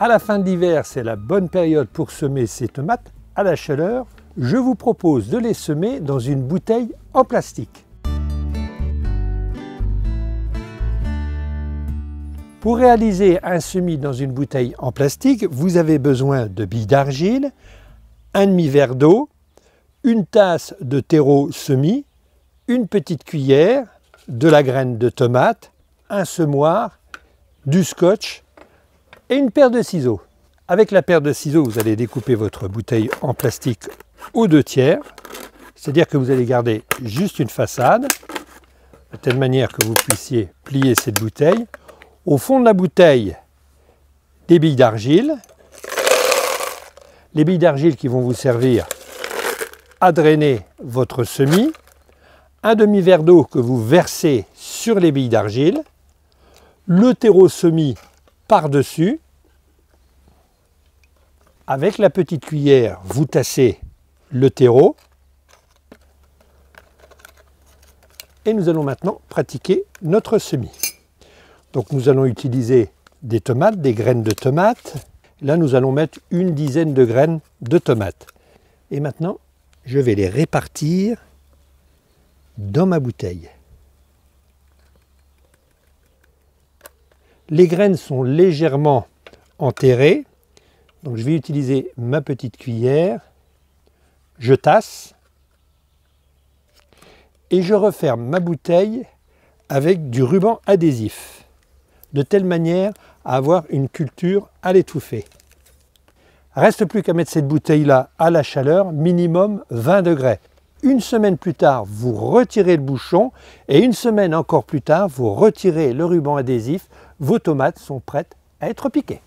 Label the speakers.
Speaker 1: À la fin de l'hiver, c'est la bonne période pour semer ces tomates à la chaleur. Je vous propose de les semer dans une bouteille en plastique. Pour réaliser un semis dans une bouteille en plastique, vous avez besoin de billes d'argile, un demi-verre d'eau, une tasse de terreau semis, une petite cuillère, de la graine de tomate, un semoir, du scotch et une paire de ciseaux. Avec la paire de ciseaux, vous allez découper votre bouteille en plastique aux 2/3, c'est-à-dire que vous allez garder juste une façade, de telle manière que vous puissiez plier cette bouteille. Au fond de la bouteille, des billes d'argile, les billes d'argile qui vont vous servir à drainer votre semis, un demi-verre d'eau que vous versez sur les billes d'argile, le terreau semis par-dessus. Avec la petite cuillère, vous tassez le terreau. Et nous allons maintenant pratiquer notre semis. Donc nous allons utiliser des tomates, des graines de tomates. Là, nous allons mettre une dizaine de graines de tomates. Et maintenant, je vais les répartir dans ma bouteille. Les graines sont légèrement enterrées. Donc je vais utiliser ma petite cuillère. Je tasse. Et je referme ma bouteille avec du ruban adhésif, de telle manière à avoir une culture à l'étouffer. Reste plus qu'à mettre cette bouteille-là à la chaleur, minimum 20 degrés. Une semaine plus tard, vous retirez le bouchon et une semaine encore plus tard, vous retirez le ruban adhésif. Vos tomates sont prêtes à être piquées.